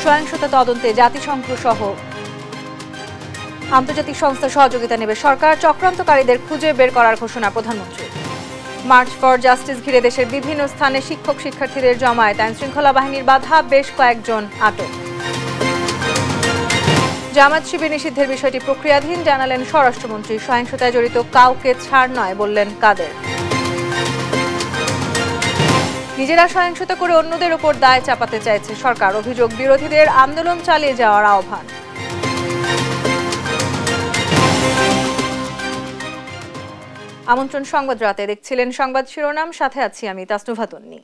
সহিংসতা তদন্তে জাতিসংঘ সহ আন্তর্জাতিক সংস্থা সহযোগিতা নেবে সরকার। চক্রান্তকারীদের খুঁজে বের করার ঘোষণা প্রধানমন্ত্রী। মার্চ ফর জাস্টিস ঘিরে দেশের বিভিন্ন স্থানে শিক্ষক শিক্ষার্থীদের জমায়েত, আইনশৃঙ্খলা বাহিনীর বাধা, বেশ কয়েকজন আটক। জামায়াত শিবির নিষিদ্ধের বিষয়টি প্রক্রিয়াধীন, জানালেন স্বরাষ্ট্রমন্ত্রী। সহিংসতায় জড়িত কাউকে ছাড় নয় বললেন কাদের। নিজেরা সহিংসতা করে অন্যদের উপর দায় চাপাতে চাইছে সরকার, অভিযোগ বিরোধীদের আন্দোলন চালিয়ে যাওয়ার আহ্বান। আমন্ত্রণ সংবাদ রাতে, দেখছিলেন সংবাদ শিরোনাম, সাথে আছি আমি তাসনুভা তন্নি।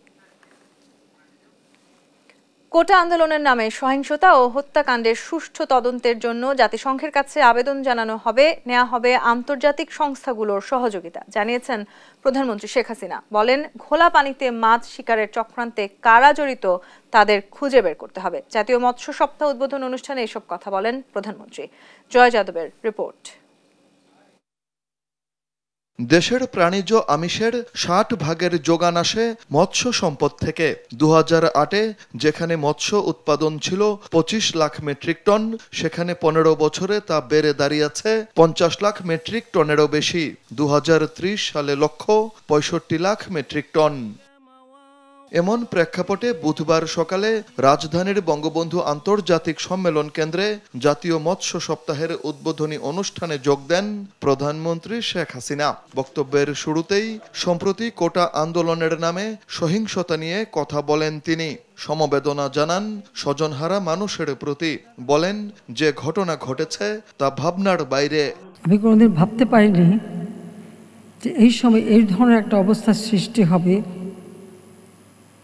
কোটা আন্দোলনের নামে সহিংসতা ও হত্যাকাণ্ডের সুষ্ঠু তদন্তের জন্য জাতিসংঘের কাছে আবেদন নেওয়া হবে আন্তর্জাতিক সংস্থাগুলোর সহযোগিতা, জানিয়েছেন প্রধানমন্ত্রী শেখ হাসিনা। বলেন, ঘোলা পানিতে মাছ শিকারের চক্রান্তে কারা জড়িত তাদের খুঁজে বের করতে হবে। জাতীয় মৎস্য সপ্তাহ উদ্বোধন অনুষ্ঠানে এসব কথা বলেন প্রধানমন্ত্রী। জয় যাদবের রিপোর্ট। দেশের প্রাণীজ আমিষের 60% যোগান আসে মৎস্য সম্পদ থেকে। 2008-এ যেখানে মৎস্য উৎপাদন ছিল 25 লাখ মেট্রিক টন, সেখানে 15 বছরে তা বেড়ে দাঁড়িয়েছে 50 লাখ মেট্রিক টনেরও বেশি। 2030 সালে লক্ষ্য 65 লাখ মেট্রিক টন। এমন প্রেক্ষাপটে বুধবার সকালে রাজধানীর বঙ্গবন্ধু আন্তর্জাতিক সম্মেলন কেন্দ্রে জাতীয় মৎস্য সপ্তাহের উদ্বোধনী অনুষ্ঠানে যোগ দেন প্রধানমন্ত্রী শেখ হাসিনা। বক্তব্যের শুরুতেই সম্প্রতি কোটা আন্দোলনের নামে সহিংসতা নিয়ে কথা বলেন তিনি। সমবেদনা জানান স্বজনহারা মানুষের প্রতি। বলেন, যে ঘটনা ঘটেছে তা ভাবনার বাইরে। আমি কোনোদিন ভাবতে পারিনি যে এই সময় এই ধরনের একটা অবস্থার সৃষ্টি হবে,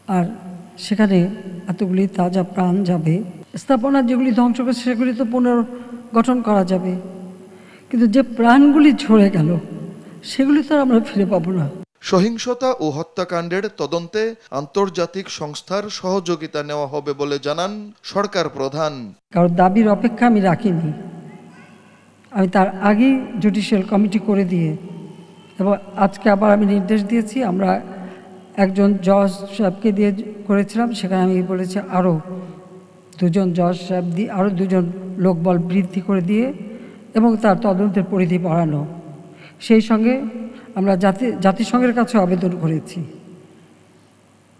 আর সেখানে এতগুলি তাজা প্রাণ যাবে। স্থাপনা যেগুলি ধ্বংস করছে সেগুলি তো পুনর্গঠন করা যাবে, কিন্তু যে প্রাণগুলি ঝরে গেল সেগুলি তো আমরা ফিরে পাবো না। সহিংসতা ও হত্যাকাণ্ডের তদন্তে আন্তর্জাতিক সংস্থার সহযোগিতা নেওয়া হবে বলে জানান সরকার প্রধান। কারণ দাবির অপেক্ষা আমি রাখিনি, আমি তার আগেই জুডিশিয়াল কমিটি করে দিয়ে, এবং আজকে আবার আমি নির্দেশ দিয়েছি, আমরা একজন জজ সাহেবকে দিয়ে করেছিলাম, সেখানে আমি বলেছি আরও 2জন জজ সাহেব দিয়ে আরও 2জন লোকবল বৃদ্ধি করে দিয়ে এবং তার তদন্তের পরিধি বাড়ানো। সেই সঙ্গে আমরা জাতিসংঘের কাছে আবেদন করেছি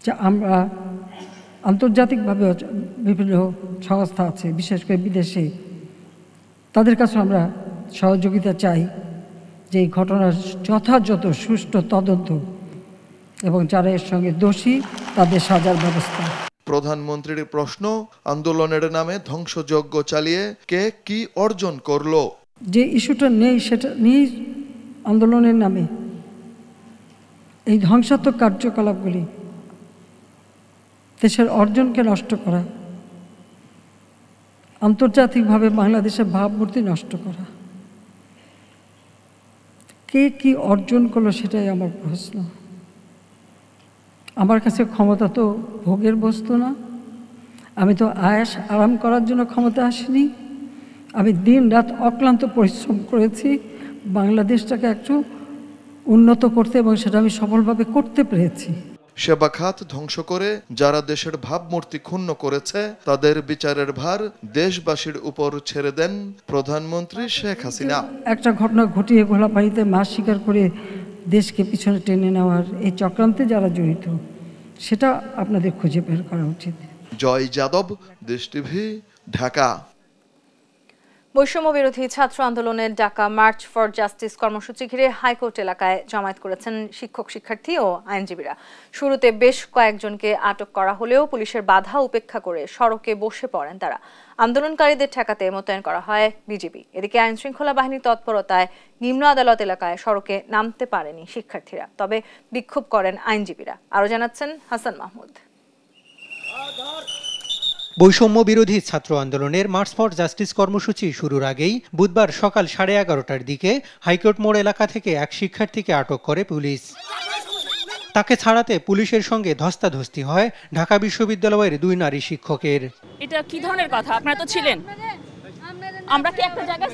যে আমরা আন্তর্জাতিকভাবে বিভিন্ন সংস্থা আছে, বিশেষ করে বিদেশে, তাদের কাছে আমরা সহযোগিতা চাই যে এই ঘটনার যথাযথ সুষ্ঠু তদন্ত এবং যারা এর সঙ্গে দোষী তাদের সাজার ব্যবস্থা। প্রধানমন্ত্রীর প্রশ্ন, আন্দোলনের নামে ধ্বংসযজ্ঞ চালিয়ে কে কি অর্জন করলো? যে ইস্যুটা নেই সেটা নিয়েই আন্দোলনের নামে এই ধ্বংসাত্মক কার্যকলাপগুলি, দেশের অর্জনকে নষ্ট করা, আন্তর্জাতিকভাবে বাংলাদেশের ভাবমূর্তি নষ্ট করা, কে কি অর্জন করলো সেটাই আমার প্রশ্ন। আমার কাছে ক্ষমতা তো ভোগের বস্তু না, আমি তো আয়াস আরাম করার জন্য ক্ষমতা আসিনি। আমি দিন রাত অক্লান্ত পরিশ্রম করেছি বাংলাদেশটাকে একটু উন্নত করতে, এবং সেটা আমি সফলভাবে করতে পেরেছি। সেবা খাত ধ্বংস করে যারা দেশের ভাবমূর্তি ক্ষুণ্ণ করেছে তাদের বিচারের ভার দেশবাসীর উপর ছেড়ে দেন প্রধানমন্ত্রী শেখ হাসিনা। একটা ঘটনা ঘটিয়ে ঘোলা পানিতে মাছ শিকার করে দেশকে পিছনে টেনে নেওয়ার এই চক্রান্তে যারা জড়িত, সেটা আপনাদের খুঁজে বের করা উচিত। জয় যাদব, দেশ টিভি, ঢাকা। বৈষম্য বিরোধী ছাত্র আন্দোলনের ডাকা মার্চ ফর জাস্টিস কর্মসূচি ঘিরে হাইকোর্ট এলাকায় জমায়েত করেছেন শিক্ষক শিক্ষার্থী ও আইনজীবীরা। শুরুতে বেশ কয়েকজনকে আটক করা হলেও পুলিশের বাধা উপেক্ষা করে সড়কে বসে পড়েন তারা। আন্দোলনকারীদের ঠেকাতে মোতায়েন করা হয় বিজিবি। এদিকে আইনশৃঙ্খলা বাহিনীর তৎপরতায় নিম্ন আদালত এলাকায় সড়কে নামতে পারেনি শিক্ষার্থীরা, তবে বিক্ষোভ করেন আইনজীবীরা। আরও জানাচ্ছেন হাসান মাহমুদ। বৈষম্য বিরোধী ছাত্র আন্দোলনের মার্চ ফর জাস্টিস কর্মসূচি শুরুর আগেই বুধবার সকাল 11:30টার দিকে হাইকোর্ট মোড় এলাকা থেকে এক শিক্ষার্থীকে আটক করে পুলিশ। তাকে ছাড়াতে পুলিশের সঙ্গে ধস্তাধস্তি হয় ঢাকা বিশ্ববিদ্যালয়ের 2 নারী শিক্ষকের। এটা কি ধরনের কথা? আপনারা তো ছিলেন, আমরা কি একটা জায়গায়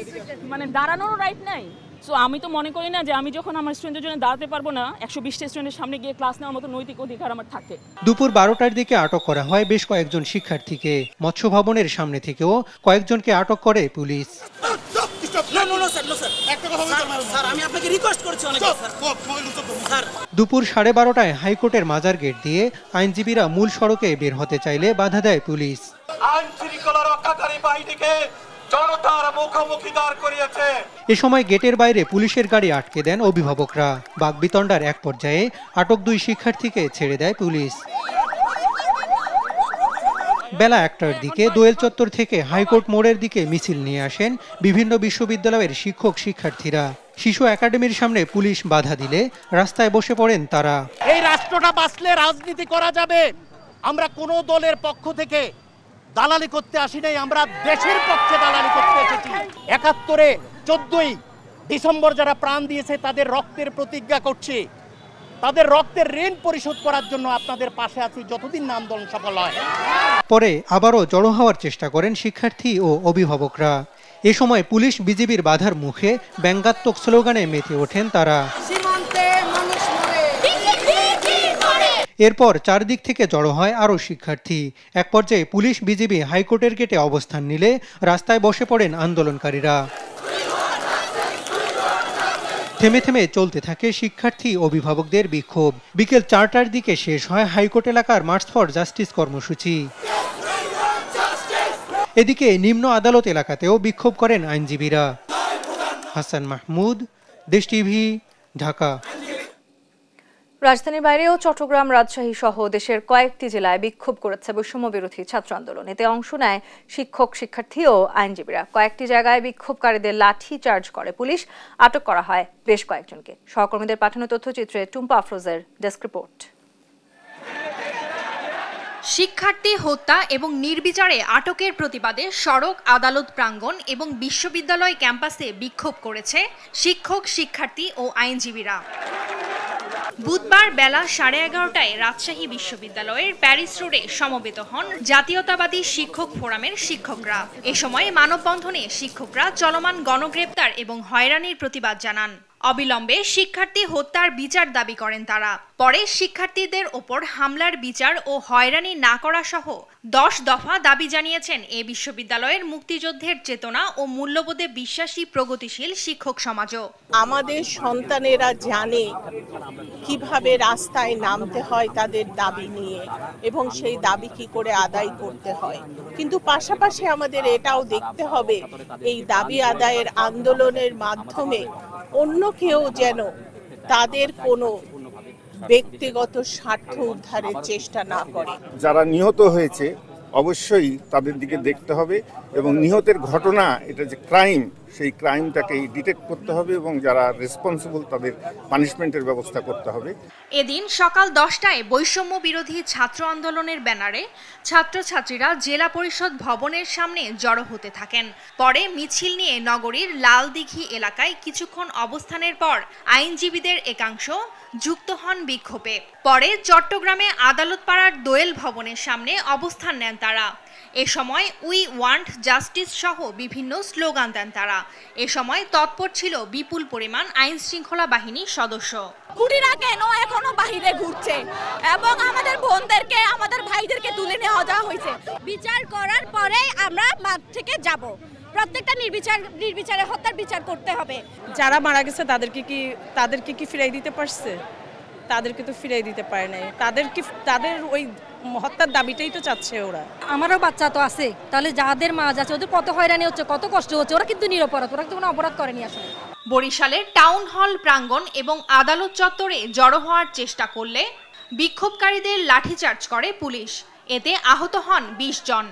দাঁড়ানোর রাইট নাই? সো আমি তো মনে করি না যে আমি যখন আমার স্টুডেন্টের জন্য দাঁড়াতে পারবো না 120টা স্টুডেন্টের সামনে গিয়ে ক্লাস নেওয়ার মতো নৈতিক অধিকার আমার থাকে। দুপুর 12টার দিকে আটক করা হয় বেশ কয়েকজন শিক্ষার্থীকে। মৎস্য ভবনের সামনে থেকেও কয়েকজনকে আটক করে পুলিশ। দুপুর 12:30টায় হাইকোর্টের মাজার গেট দিয়ে আইনজীবীরা মূল সড়কে বের হতে চাইলে বাধা দেয় পুলিশ। এ সময় গেটের বাইরে পুলিশের গাড়ি আটকে দেন অভিভাবকরা। বাকবিতণ্ডার এক পর্যায়ে আটক 2 শিক্ষার্থীকে ছেড়ে দেয় পুলিশ। বেলা 1টার দিকে দোয়েল চত্বর থেকে হাইকোর্ট মোড়ের দিকে মিছিল নিয়ে আসেন বিভিন্ন বিশ্ববিদ্যালয়ের শিক্ষক শিক্ষার্থীরা। শিশু একাডেমির সামনে পুলিশ বাধা দিলে রাস্তায় বসে পড়েন তারা। এই রাষ্ট্রটা বাঁচলে রাজনীতি করা যাবে। আমরা কোনো দলের পক্ষ থেকে দালালি করতে আসি নাই, আমরা দেশের পক্ষে দালালি করতে এসেছি। 71-এ 14ই ডিসেম্বর যারা প্রাণ দিয়েছে তাদের রক্তের প্রতিজ্ঞা করছি, তাদের রক্তের ঋণ পরিশোধ করার জন্য আপনাদের পাশে আছি যতদিন না আন্দোলন সফল হয়। পরে আবারও জড়ো হওয়ার চেষ্টা করেন শিক্ষার্থী ও অভিভাবকরা। এ সময় পুলিশ বিজিবির বাধার মুখে ব্যঙ্গাত্মক স্লোগানে মেতে ওঠেন তারা। এরপর চারদিক থেকে জড়ো হয় আরও শিক্ষার্থী। এক পর্যায়ে পুলিশ বিজিবি হাইকোর্টের গেটে অবস্থান নিলে রাস্তায় বসে পড়েন আন্দোলনকারীরা। থেমে থেমে চলতে থাকে শিক্ষার্থী অভিভাবকদের বিক্ষোভ। বিকেল 4টার দিকে শেষ হয় হাইকোর্ট এলাকার মার্চ ফর জাস্টিস কর্মসূচি। এদিকে নিম্ন আদালত এলাকাতেও বিক্ষোভ করেন আইনজীবীরা। হাসান মাহমুদ, দেশ টিভি, ঢাকা। রাজধানীর বাইরেও চট্টগ্রাম, রাজশাহী সহ দেশের কয়েকটি জেলায় বিক্ষোভ করেছে বৈষম্য বিরোধী ছাত্র আন্দোলন। এতে অংশ নেয় শিক্ষক, শিক্ষার্থী ও আইনজীবীরা। কয়েকটি জায়গায় বিক্ষোভকারীদের লাঠি চার্জ করে পুলিশ। আটক করা হয় বেশ কয়েকজনকে। সহকর্মীদের পাঠানো তথ্যচিত্রে টুম্পা আফরোজের ডেস্ক রিপোর্ট। শিক্ষার্থী হত্যা এবং নির্বিচারে আটকের প্রতিবাদে সড়ক, আদালত প্রাঙ্গণ এবং বিশ্ববিদ্যালয় ক্যাম্পাসে বিক্ষোভ করেছে শিক্ষক, শিক্ষার্থী ও আইনজীবীরা। বুধবার বেলা 11:30টায় রাজশাহী বিশ্ববিদ্যালয়ের প্যারিস রোডে সমবেত হন জাতীয়তাবাদী শিক্ষক ফোরামের শিক্ষকরা। এ সময় মানববন্ধনে শিক্ষকরা চলমান গণগ্রেপ্তার এবং হয়রানির প্রতিবাদ জানান। অবিলম্বে শিক্ষার্থী হত্যার বিচার দাবি করেন তারা। পরে শিক্ষার্থীদের ওপর হামলার বিচার ও হয়রানি না করা সহ 10 দফা দাবি জানিয়েছেন এ বিশ্ববিদ্যালয়ের মুক্তিযুদ্ধের চেতনা ও মূল্যবোধে বিশ্বাসী প্রগতিশীল শিক্ষক সমাজও। আমাদের সন্তানেরা জানে কিভাবে রাস্তায় নামতে হয় তাদের দাবি নিয়ে এবং সেই দাবি কি করে আদায় করতে হয়, কিন্তু পাশাপাশি আমাদের এটাও দেখতে হবে এই দাবি আদায়ের আন্দোলনের মাধ্যমে অন্য কেউ যেন তাদের কোনো ব্যক্তিগত স্বার্থ উদ্ধারের চেষ্টা না করে। যারা নিহত হয়েছে অবশ্যই তাদের দিকে দেখতে হবে এবং নিহতের ঘটনা, এটা যে ক্রাইম, সেই ক্রাইমটাকে ডিটেক্ট করতে হবে এবং যারা রেসপন্সিবল তাদের পানিশমেন্টের ব্যবস্থা করতে হবে। এদিন সকাল 10টায় বৈষম্য বিরোধী ছাত্র আন্দোলনের ব্যানারে ছাত্রছাত্রীরা জেলা পরিষদ ভবনের সামনে জড়ো হতে থাকেন। পরে মিছিল নিয়ে নগরীর লালদিঘি এলাকায় কিছুক্ষণ অবস্থানের পর আইনজীবীদের একাংশ যুক্ত হন বিক্ষোভে। পরে চট্টগ্রামে আদালতপাড়ার দোয়েল ভবনের সামনে অবস্থান নেন তারা। এ সময় উই ওয়ান্ট জাস্টিস সহ বিভিন্ন স্লোগান দেন তারা। এ সময় তৎপর ছিল বিপুল পরিমাণ আইন শৃঙ্খলা বাহিনীর সদস্য। কুটিরা কেন এখনো বাহিরে ঘুরছে এবং আমাদের বোনদেরকে, আমাদের ভাইদেরকে তুলে নেওয়া যাওয়া হয়েছে। বিচার করার পরে আমরা মাঠ থেকে যাব। প্রত্যেকটা নির্বিচারে হত্যার বিচার করতে হবে। যারা মারা গেছে তাদেরকে কি ফিরাই দিতে পারছে? তাদেরকে তো ফিরাই দিতে পারে নাই। তাদের ওই হত্যার দাবিটাই তো চাচ্ছে ওরা। আমারও বাচ্চা তো আছে, তাহলে যাদের মা যাচ্ছে ওদের কত হয়রানি হচ্ছে, কত কষ্ট হচ্ছে। ওরা কিন্তু নিরপরাধ, ওরা তো কোনো অপরাধ করেনি আসলে। বরিশালের টাউন হল প্রাঙ্গণ এবং আদালত চত্বরে জড়ো হওয়ার চেষ্টা করলে বিক্ষোভকারীদের লাঠিচার্জ করে পুলিশ। এতে আহত হন 20 জন।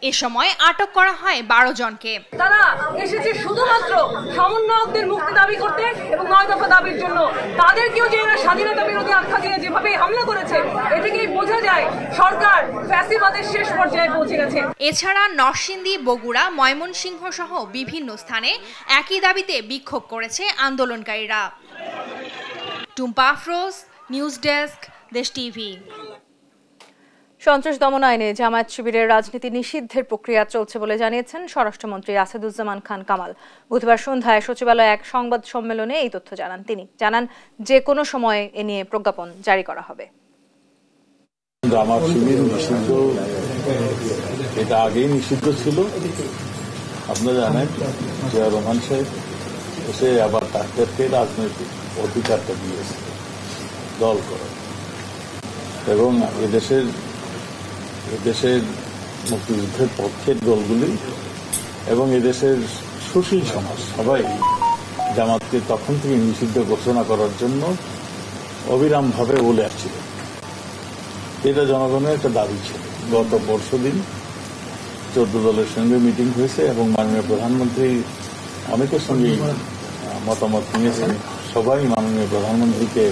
এ সময় আটক করা হয় 12 জনকে। তারা এসেছে শুধুমাত্র সমন্বয়কদের মুক্তি দাবি করতে এবং 9 দফা দাবির জন্য। তাদেরকেও যে এরা স্বাধীনতা বিরোধী আখ্যা দিয়ে যেভাবে হামলা করেছে, এ থেকেই বোঝা যায় সরকার ফ্যাসিবাদের শেষ পর্যায়ে পৌঁছে গেছে। এছাড়া নরসিংদী, বগুড়া, ময়মনসিংহ সহ বিভিন্ন স্থানে একই দাবিতে বিক্ষোভ করেছে আন্দোলনকারীরা। টুম্পা আফরোজ, নিউজ ডেস্ক, দেশ টিভি। সন্ত্রাস দমন আইনে জামায়াত শিবিরের রাজনীতি নিষিদ্ধের প্রক্রিয়া চলছে বলে জানিয়েছেন স্বরাষ্ট্রমন্ত্রী আসাদুজ্জামান খান কামাল। বুধবার সন্ধ্যায় সচিবালয়ে এক সংবাদ সম্মেলনে এই তথ্য জানান তিনি। জানান, যে কোনো সময় এ নিয়ে প্রজ্ঞাপন জারি করা হবে। জামায়াত শিবির নিষিদ্ধ, এটা আগেই নিষিদ্ধ ছিল। আপনারা জানেন জিয়া রহমান সাহেব এসে আবার তাদেরকে রাজনৈতিক অধিকারটা দিয়েছে দল করা, এবং এদেশের মুক্তিযুদ্ধের পক্ষের দলগুলি এবং এদেশের সুশীল সমাজ সবাই জামাতকে তখন থেকে নিষিদ্ধ ঘোষণা করার জন্য অবিরামভাবে বলে আসছিল। এটা জনগণের একটা দাবি ছিল। গত পরশুদিন 14 দলের সঙ্গে মিটিং হয়েছে এবং মাননীয় প্রধানমন্ত্রী অনেকের সঙ্গে মতামত নিয়েছেন। সবাই মাননীয় প্রধানমন্ত্রীকে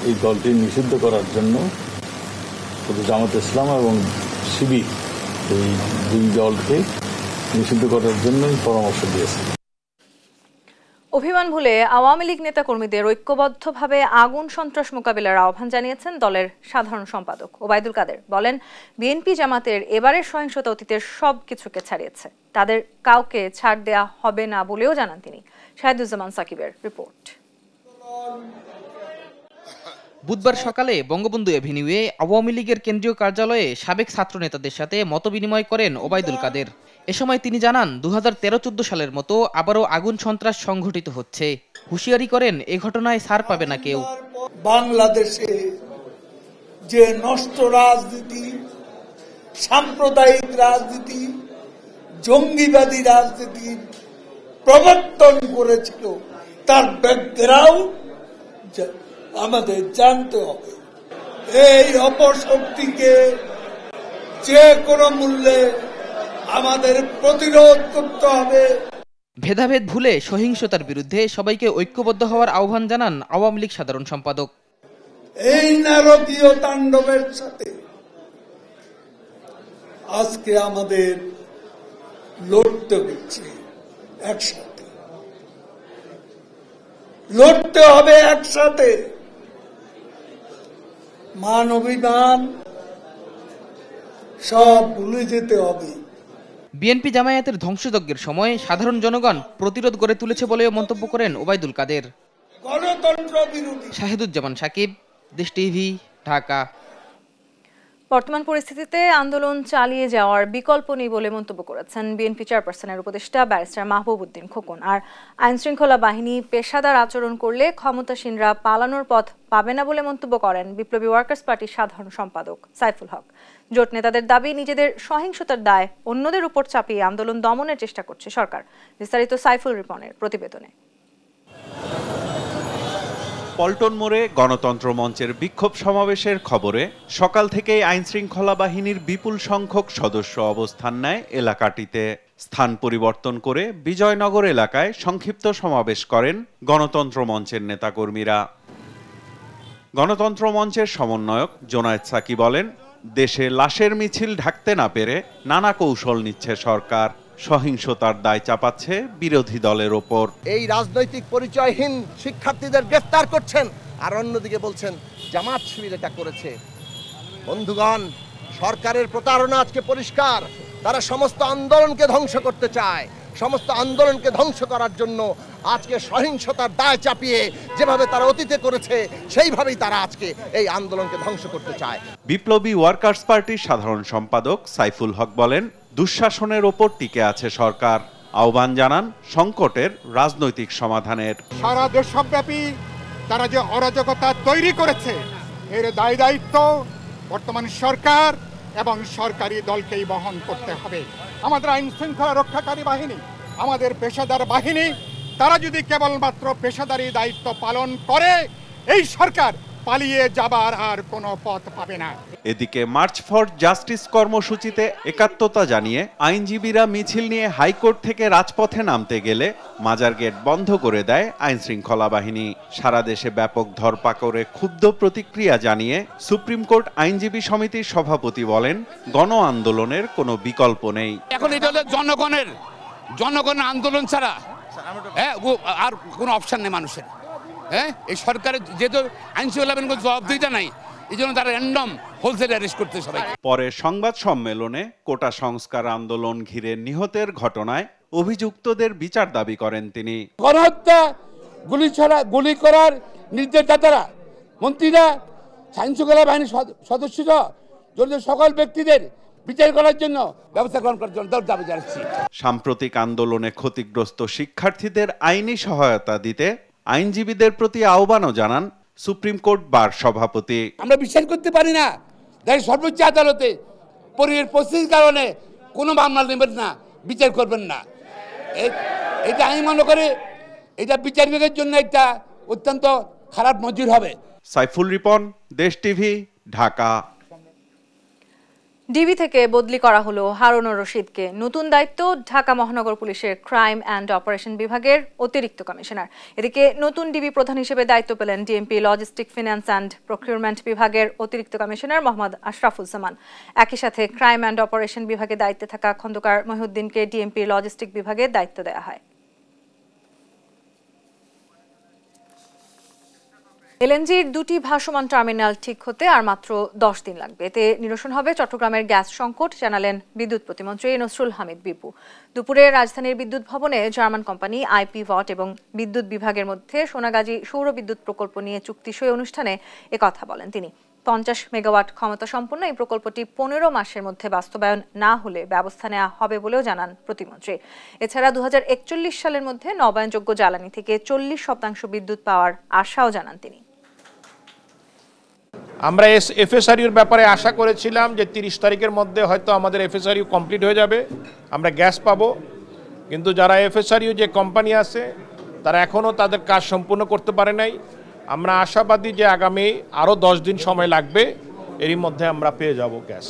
এই দলটি নিষিদ্ধ করার জন্য, শুধু জামাত ইসলাম এবং শিবির এই দুই দলকে নিষিদ্ধ করার জন্যই পরামর্শ দিয়েছে। অভিমান ভুলে আওয়ামী লীগ নেতাকর্মীদের ঐক্যবদ্ধভাবে আগুন সন্ত্রাস মোকাবিলার আহ্বান জানিয়েছেন দলের সাধারণ সম্পাদক ওবায়দুল কাদের। বলেন, বিএনপি জামাতের এবারের সহিংসতা অতীতের সবকিছুকে ছাড়িয়েছে, তাদের কাউকে ছাড় দেয়া হবে না বলেও জানান তিনি। শাহিদুজ্জামান সাকিবের রিপোর্ট। বুধবার সকালে বঙ্গবন্ধু এভিনিউয়ে আওয়ামী লীগের কেন্দ্রীয় কার্যালয়ে সাবেক ছাত্র নেতাদের সাথে মতবিনিময় করেন ওবায়দুল কাদের। এ সময় তিনি জানান, 2013-14 সালের মতো আবারও আগুন সন্ত্রাস সংঘটিত হচ্ছে। হুঁশিয়ারি করেন, এ ঘটনায় ছাড় পাবে না কেউ। বাংলাদেশে যে নষ্ট রাজনীতি, সাম্প্রদায়িক রাজনীতি, জঙ্গিবাদী রাজনীতি প্রবর্তন করেছিল, তার ব্যাকগ্রাউন্ড আমাদের জানতে হবে। এই অপশক্তিকে যে কোনো মূল্যে আমাদের প্রতিরোধ করতে হবে। ভেদাভেদ ভুলে সহিংসতার বিরুদ্ধে সবাইকে ঐক্যবদ্ধ হওয়ার আহ্বান জানান আওয়ামী লীগ সাধারণ সম্পাদক। এই নারকীয় তাণ্ডবের সাথে আজকে আমাদের লড়তে হচ্ছে, একসাথে লড়তে হবে, একসাথে। মান অভিমান সব ভুলে যেতে হবে। বিএনপি জামায়াতের ধ্বংসযজ্ঞের সময় সাধারণ জনগণ প্রতিরোধ গড়ে তুলেছে বলেও মন্তব্য করেন ওবায়দুল কাদের। গণতন্ত্র বিরোধী। শাহিদুজ্জামান সাকিব, দেশ টিভি, ঢাকা। বর্তমান পরিস্থিতিতে আন্দোলন চালিয়ে যাওয়ার বিকল্প নেই বলে মন্তব্য করেছেন বিএনপি চেয়ারপারসনের উপদেষ্টা ব্যারিস্টার মাহবুব উদ্দিন খোকন। আর আইনশৃঙ্খলা বাহিনী পেশাদার আচরণ করলে ক্ষমতাসীনরা পালানোর পথ পাবে না বলে মন্তব্য করেন বিপ্লবী ওয়ার্কার্স পার্টির সাধারণ সম্পাদক সাইফুল হক। জোট নেতাদের দাবি, নিজেদের সহিংসতার দায় অন্যদের উপর চাপিয়ে আন্দোলন দমনের চেষ্টা করছে সরকার। বিস্তারিত সাইফুল রিপনের প্রতিবেদনে। পল্টন মোড়ে গণতন্ত্র মঞ্চের বিক্ষোভ সমাবেশের খবরে সকাল থেকেই আইনশৃঙ্খলা বাহিনীর বিপুল সংখ্যক সদস্য অবস্থান নেয় এলাকাটিতে। স্থান পরিবর্তন করে বিজয়নগর এলাকায় সংক্ষিপ্ত সমাবেশ করেন গণতন্ত্র মঞ্চের নেতাকর্মীরা। গণতন্ত্র মঞ্চের সমন্বয়ক জোনায়েদ সাকি বলেন, দেশে লাশের মিছিল ঢাকতে না পেরে নানা কৌশল নিচ্ছে সরকার। সহিংসতার দায় চাপাচ্ছে বিরোধী দলের ওপর। এই রাজনৈতিক পরিচয়হীন শিক্ষার্থীদের গ্রেফতার করছেন, আর অন্যদিকে বলছেন জামাত শিবির এটা করেছে। বন্ধুগণ, সরকারের প্রতারণা আজকে পরিষ্কার। তারা সমস্ত আন্দোলনকে ধ্বংস করতে চায়। সমস্ত আন্দোলনকে ধ্বংস করার জন্য আজকে সহিংসতার দায় চাপিয়ে যেভাবে তারা অতীতে করেছে, সেইভাবেই তারা আজকে এই আন্দোলনকে ধ্বংস করতে চায়। বিপ্লবী ওয়ার্কার্স পার্টির সাধারণ সম্পাদক সাইফুল হক বলেন, দুঃশাসনের ওপর টিকে আছে সরকার। আহ্বান জানান সংকটের রাজনৈতিক সমাধানের। সারা দেশব্যাপী তারা যে অরাজকতা তৈরি করেছে, এর দায় দায়িত্ব বর্তমান সরকার এবং সরকারি দলকেই বহন করতে হবে। আমাদের আইন শৃঙ্খলা রক্ষাকারী বাহিনী, আমাদের পেশাদার বাহিনী, তারা যদি কেবলমাত্র পেশাদারি দায়িত্ব পালন করে, এই সরকার পালিয়ে যাবার আর কোনো পথ পাবে না। এদিকে মার্চ ফর জাস্টিস কর্মসূচিতে একাত্মতা জানিয়ে আইনজীবীরা মিছিল নিয়ে হাইকোর্ট থেকে রাজপথে নামতে গেলে মাজার গেট বন্ধ করে দেয় আইনশৃঙ্খলা বাহিনী। সারা দেশে ব্যাপক ধরপাকড়ে ক্ষুব্ধ প্রতিক্রিয়া জানিয়ে সুপ্রিম কোর্ট আইনজীবী সমিতির সভাপতি বলেন, গণ আন্দোলনের কোনো বিকল্প নেই। এখন এটা হলো জনগণের আন্দোলন ছাড়া আর কোনো অপশন নেই মানুষের। এই সরকারের যেহেতু আইনশৃঙ্খলা বাহিনীর জবাবদিহিতা নাই, এই জন্য তারা র্যান্ডম হোলসেল অ্যারেস্ট করতে সবাই। পরে সংবাদ সম্মেলনে কোটা সংস্কার আন্দোলন ঘিরে নিহতের ঘটনায় অভিযুক্তদের বিচার দাবি করেন তিনি। গণহত্যা, গুলি করার নির্দেশদাতারা, মন্ত্রীরা, আইন শৃঙ্খলা বাহিনীর সদস্যরা, জড়িত সকল ব্যক্তিদের বিচার করার জন্য ব্যবস্থা গ্রহণ করার জন্য দাবি জানাচ্ছি। সাম্প্রতিক আন্দোলনে ক্ষতিগ্রস্ত শিক্ষার্থীদের আইনি সহায়তা দিতে আইনজীবীদের প্রতি আহ্বানও জানান সুপ্রিম কোর্ট বার সভাপতি। আমরা বিশ্বাস করতে পারি না দেশের সর্বোচ্চ আদালতে পরিস্থিতির কারণে কোনো মামলা নেবেন না, বিচার করবেন না। এটা আমি মনে করি এটা বিচার বিভাগের জন্য একটা অত্যন্ত খারাপ নজির হবে। সাইফুল রিপন, দেশ টিভি, ঢাকা। ডিবি থেকে বদলি করা হলো হারুনুর রশিদকে। নতুন দায়িত্ব ঢাকা মহানগর পুলিশের ক্রাইম অ্যান্ড অপারেশন বিভাগের অতিরিক্ত কমিশনার। এদিকে নতুন ডিবি প্রধান হিসেবে দায়িত্ব পেলেন DMP logistic, finance and procurement বিভাগের অতিরিক্ত কমিশনার মোহাম্মদ আশরাফুজ্জামান। একই সাথে ক্রাইম অ্যান্ড অপারেশন বিভাগে দায়িত্বে থাকা খন্দকার মহিউদ্দিনকে ডিএমপি লজিস্টিক বিভাগে দায়িত্ব দেওয়া হয়। এলএনজির দুটি ভাসমান টার্মিনাল ঠিক হতে আর মাত্র 10 দিন লাগবে। এতে নিরসন হবে চট্টগ্রামের গ্যাস সংকট, জানালেন বিদ্যুৎ প্রতিমন্ত্রী নসরুল হামিদ বিপু। দুপুরে রাজধানীর বিদ্যুৎ ভবনে জার্মান কোম্পানি আইপি ভট এবং বিদ্যুৎ বিভাগের মধ্যে সোনাগাজী সৌর বিদ্যুৎ প্রকল্প নিয়ে চুক্তি সই অনুষ্ঠানে একথা বলেন তিনি। 50 মেগাওয়াট ক্ষমতা সম্পন্ন এই প্রকল্পটি 15 মাসের মধ্যে বাস্তবায়ন না হলে ব্যবস্থা নেওয়া হবে বলেও জানান প্রতিমন্ত্রী। এছাড়া 2041 সালের মধ্যে নবায়নযোগ্য জ্বালানি থেকে 40% বিদ্যুৎ পাওয়ার আশাও জানান তিনি। আমরা এফএসআরইউর ব্যাপারে আশা করেছিলাম যে 30 তারিখের মধ্যে হয়তো আমাদের এফএসআরইউ কমপ্লিট হয়ে যাবে, আমরা গ্যাস পাবো। কিন্তু যারা এফএসআরইউ যে কোম্পানি আছে তারা এখনও তাদের কাজ সম্পূর্ণ করতে পারে নাই। আমরা আশাবাদী যে আগামী আরও 10 দিন সময় লাগবে, এরই মধ্যে আমরা পেয়ে যাব গ্যাস।